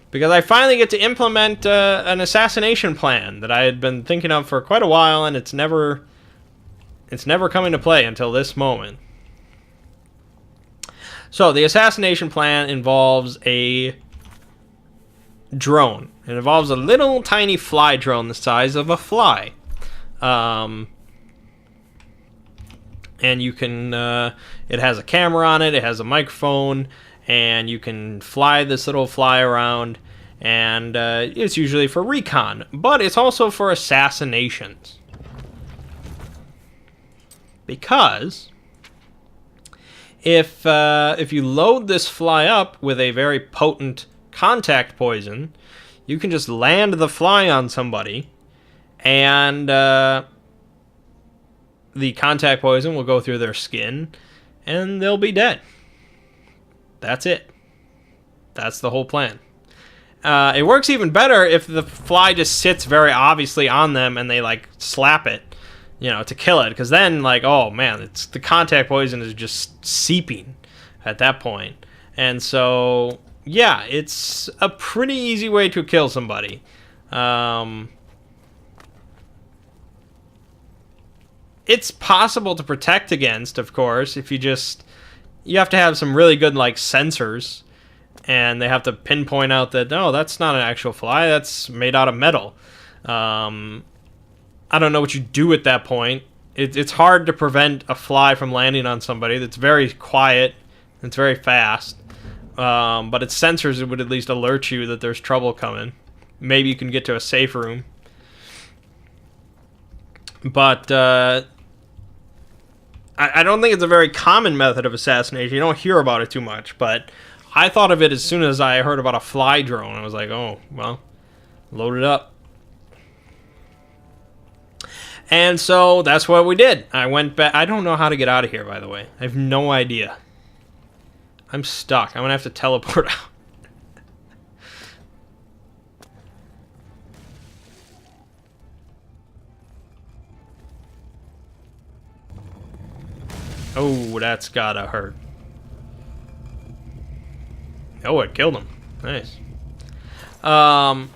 Speaker 1: Because I finally get to implement an assassination plan that I had been thinking of for quite a while, and it's never come into play until this moment. So the assassination plan involves a drone. It involves a little tiny fly drone the size of a fly. And you can, it has a camera on it, it has a microphone, and you can fly this little fly around, and it's usually for recon, but it's also for assassinations. Because if you load this fly up with a very potent contact poison, you can just land the fly on somebody, and the contact poison will go through their skin, and they'll be dead. That's it. That's the whole plan. It works even better if the fly just sits very obviously on them and they, like, slap it, you know, to kill it. Because then, like, oh, man, the contact poison is just seeping at that point. And so, yeah, it's a pretty easy way to kill somebody. It's possible to protect against, of course, if you have to have some really good, like, sensors, and they have to pinpoint out that, no, that's not an actual fly, that's made out of metal. I don't know what you do at that point. It's hard to prevent a fly from landing on somebody. That's very quiet, it's very fast, but its sensors would at least alert you that there's trouble coming. Maybe you can get to a safe room. But I don't think it's a very common method of assassination. You don't hear about it too much, but I thought of it as soon as I heard about a fly drone. I was like, oh, well, load it up. And so that's what we did. I went back. I don't know how to get out of here, by the way. I have no idea. I'm stuck. I'm going to have to teleport out. Oh, that's gotta hurt. Oh, it killed him. Nice. So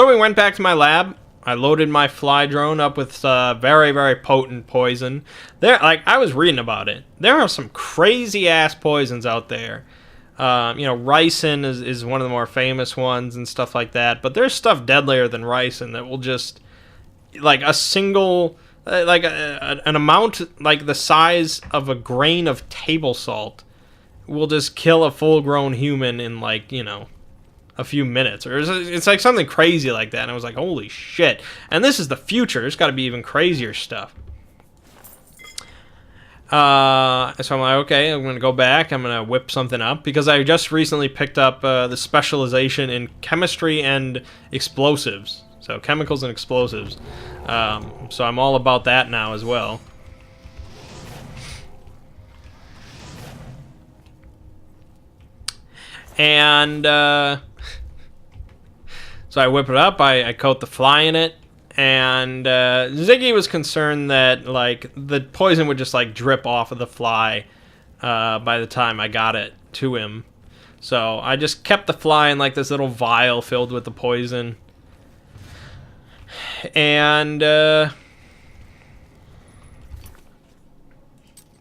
Speaker 1: we went back to my lab. I loaded my fly drone up with very, very potent poison. I was reading about it. There are some crazy ass poisons out there. You know, ricin is one of the more famous ones and stuff like that. But there's stuff deadlier than ricin that will just, like, a single, like an amount like the size of a grain of table salt will just kill a full-grown human in, like, you know, a few minutes. Or it's like something crazy like that. And I was like, holy shit. And this is the future. There's got to be even crazier stuff. So I'm like, okay, I'm going to go back. I'm going to whip something up. Because I just recently picked up the specialization in chemistry and explosives. So chemicals and explosives. So I'm all about that now as well. And so I whip it up, I coat the fly in it, and Ziggy was concerned that, like, the poison would just, like, drip off of the fly by the time I got it to him. So I just kept the fly in, like, this little vial filled with the poison. And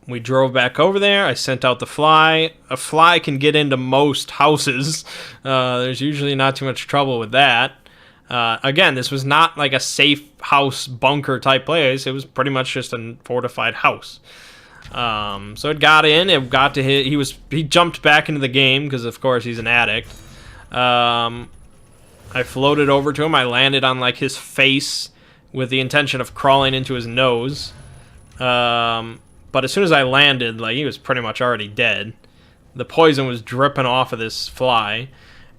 Speaker 1: we drove back over there. I sent out the fly. A fly can get into most houses. There's usually not too much trouble with that. Again, this was not like a safe house bunker type place. It was pretty much just a fortified house. So it got in. It got to hit. He jumped back into the game because, of course, he's an addict. I floated over to him. I landed on, like, his face with the intention of crawling into his nose. But as soon as I landed, like, he was pretty much already dead. The poison was dripping off of this fly.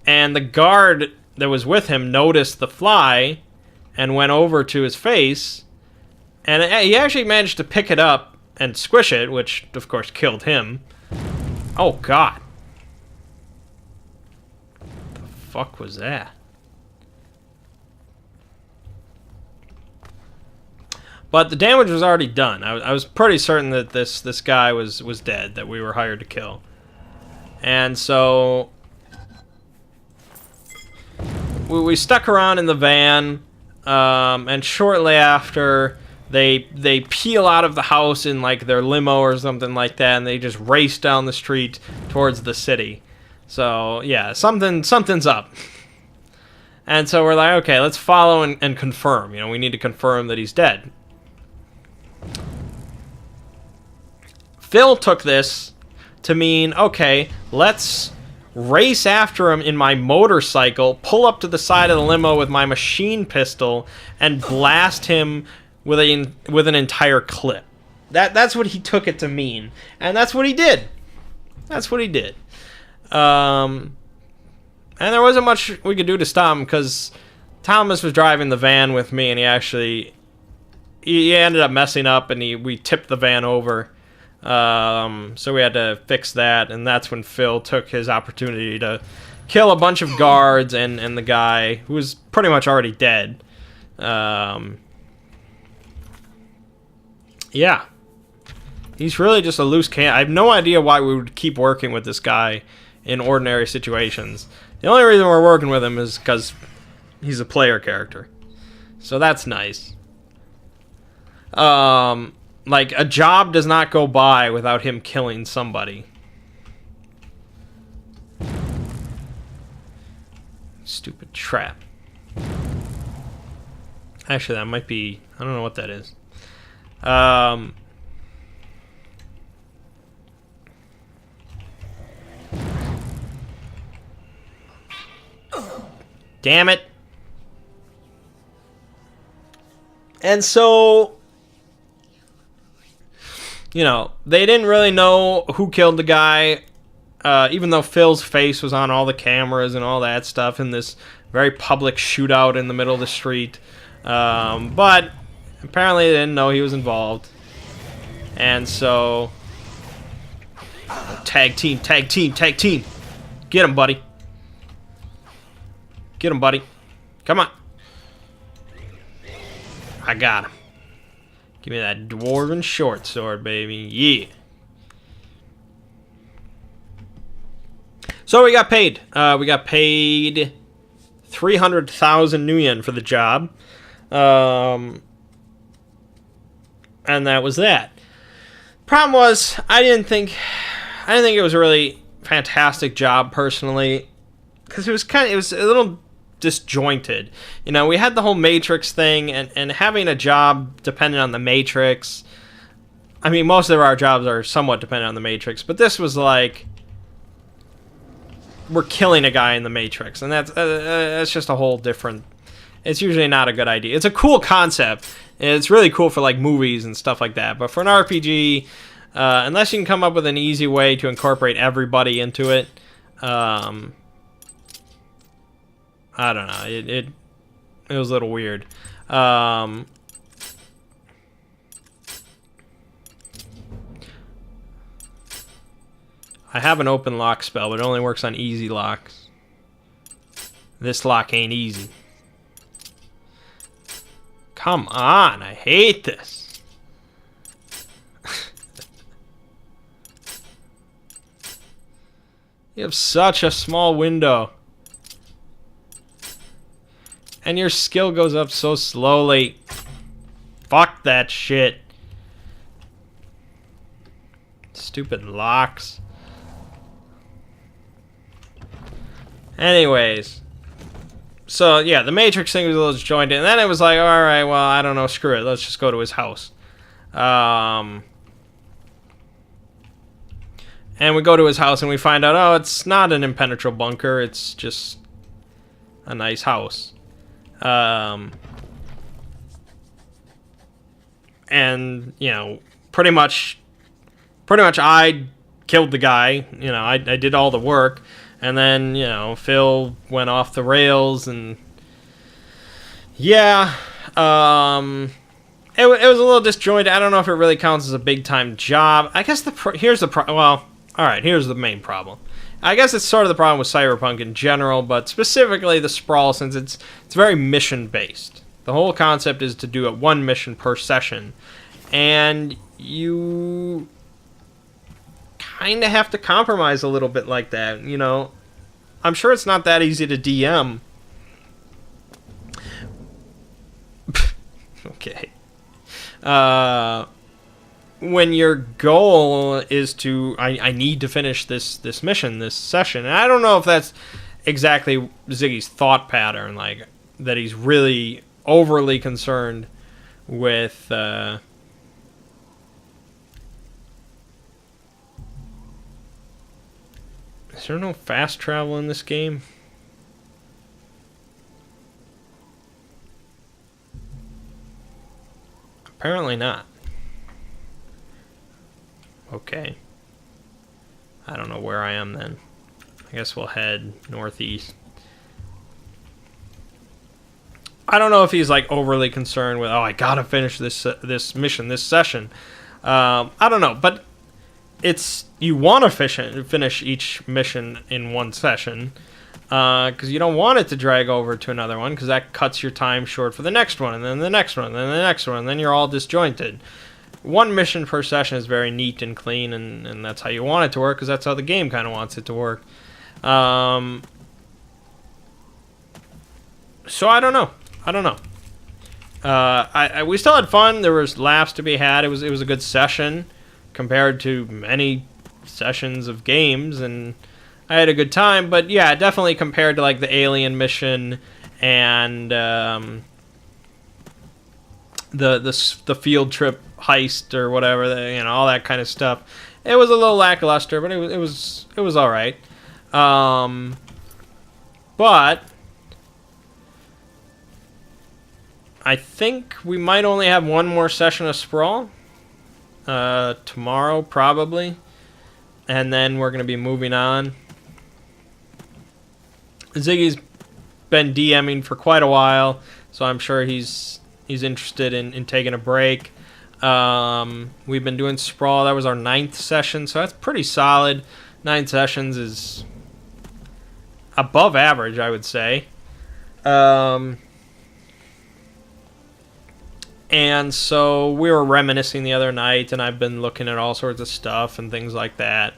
Speaker 1: And the guard that was with him noticed the fly and went over to his face. And he actually managed to pick it up and squish it, which, of course, killed him. Oh, God. What the fuck was that? But the damage was already done. I was pretty certain that this guy was dead, that we were hired to kill. And so we stuck around in the van, and shortly after, they peel out of the house in like their limo or something like that, and they just race down the street towards the city. So yeah, something's up. And so we're like, okay, let's follow and confirm. You know, we need to confirm that he's dead. Phil took this to mean, okay, let's race after him in my motorcycle, pull up to the side of the limo with my machine pistol, and blast him with an entire clip. That's what he took it to mean, and that's what he did. That's what he did. And there wasn't much we could do to stop him because Thomas was driving the van with me, and he ended up messing up, and we tipped the van over. So we had to fix that, and that's when Phil took his opportunity to kill a bunch of guards and the guy who was pretty much already dead. Yeah. He's really just a loose cannon. I have no idea why we would keep working with this guy in ordinary situations. The only reason we're working with him is because he's a player character. So that's nice. Like, a job does not go by without him killing somebody. Stupid trap. Actually, that might be... I don't know what that is. Damn it. And so... You know, they didn't really know who killed the guy, even though Phil's face was on all the cameras and all that stuff in this very public shootout in the middle of the street. But apparently they didn't know he was involved. And so... Tag team, tag team, tag team. Get him, buddy. Get him, buddy. Come on. I got him. Give me that dwarven short sword, baby. Yeah. So we got paid. We got paid 300,000 new yen for the job. And that was that. Problem was, I didn't think it was a really fantastic job personally, because it was a little disjointed. You know, we had the whole Matrix thing, and having a job dependent on the Matrix. I mean, most of our jobs are somewhat dependent on the Matrix, but this was like, we're killing a guy in the Matrix, and that's just a whole different... It's usually not a good idea. It's a cool concept. It's really cool for like movies and stuff like that, but for an RPG, unless you can come up with an easy way to incorporate everybody into it, I don't know. It was a little weird. I have an open lock spell, but it only works on easy locks. This lock ain't easy. Come on, I hate this. You have such a small window. And your skill goes up so slowly. Fuck that shit. Stupid locks. Anyways. So, yeah, the Matrix thing was a little disjointed. And then it was like, alright, well, I don't know, screw it. Let's just go to his house. And we go to his house and we find out, oh, it's not an impenetrable bunker. It's just a nice house. And, you know, pretty much I killed the guy. You know, I did all the work. And then, you know, Phil went off the rails, and yeah, it was a little disjointed. I don't know if it really counts as a big-time job. I guess here's the main problem. I guess it's sort of the problem with Cyberpunk in general, but specifically the Sprawl, since it's very mission-based. The whole concept is to do it one mission per session. And you kind of have to compromise a little bit like that, you know. I'm sure it's not that easy to DM. Okay. When your goal is to, I need to finish this mission, this session. And I don't know if that's exactly Ziggy's thought pattern, like, that he's really overly concerned with, is there no fast travel in this game? Apparently not. Okay. I don't know where I am then. I guess we'll head northeast. I don't know if he's like overly concerned with, oh, I gotta finish this mission, this session. I don't know, but it's, you want to finish each mission in one session, because you don't want it to drag over to another one, because that cuts your time short for the next one, and then the next one, and then the next one, and then you're all disjointed. One mission per session is very neat and clean, and that's how you want it to work, because that's how the game kind of wants it to work. So I don't know. We still had fun. There was laughs to be had. It was a good session compared to many sessions of games, and I had a good time. But yeah, definitely compared to like the alien mission and the field trip heist or whatever, you know, all that kind of stuff. It was a little lackluster, but it was all right. But I think we might only have one more session of Sprawl tomorrow, probably, and then we're gonna be moving on. Ziggy's been DMing for quite a while, so I'm sure he's interested in taking a break. We've been doing Sprawl. That was our 9th session, so that's pretty solid. 9 sessions is above average, I would say. And so we were reminiscing the other night, and I've been looking at all sorts of stuff and things like that.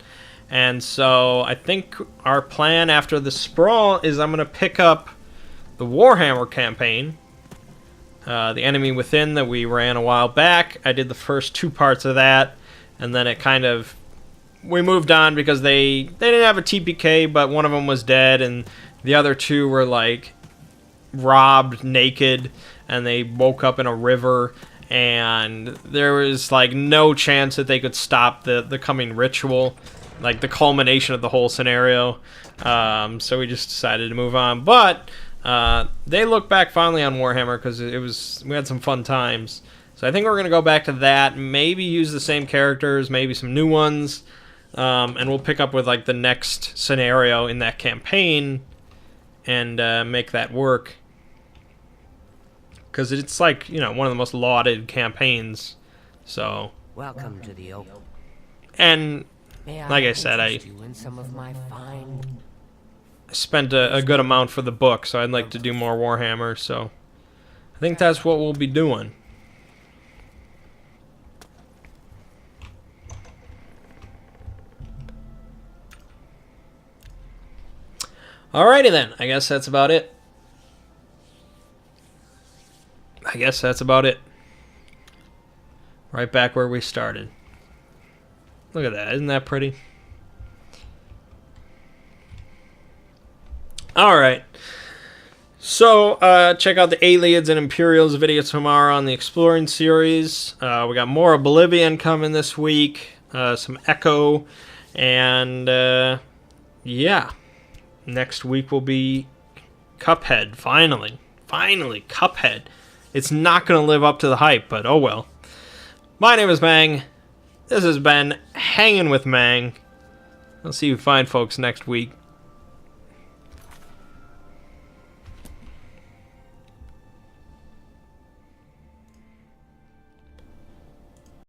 Speaker 1: And so I think our plan after the Sprawl is I'm going to pick up the Warhammer campaign, The Enemy Within, that we ran a while back. I did the first 2 parts of that, and then it kind of, we moved on because they didn't have a TPK, but one of them was dead, and the other 2 were like robbed naked, and they woke up in a river, and there was like no chance that they could stop the coming ritual, like the culmination of the whole scenario. So we just decided to move on. But they look back fondly on Warhammer because we had some fun times. So I think we're gonna go back to that. Maybe use the same characters, maybe some new ones, and we'll pick up with like the next scenario in that campaign and make that work. Because it's like, you know, one of the most lauded campaigns. So.
Speaker 2: Welcome to the Oak.
Speaker 1: And like I said, I spent a good amount for the book, so I'd like to do more Warhammer. So I think that's what we'll be doing. Alrighty then. I guess that's about it. Right back where we started. Look at that. Isn't that pretty? Alright. So, check out the Aliens and Imperials video tomorrow on the Exploring series. We got more Oblivion coming this week. Some Echo. And, yeah. Next week will be Cuphead. Finally, Cuphead. It's not going to live up to the hype, but oh well. My name is Mangg. This has been Hanging with Mangg. I'll see you fine folks next week.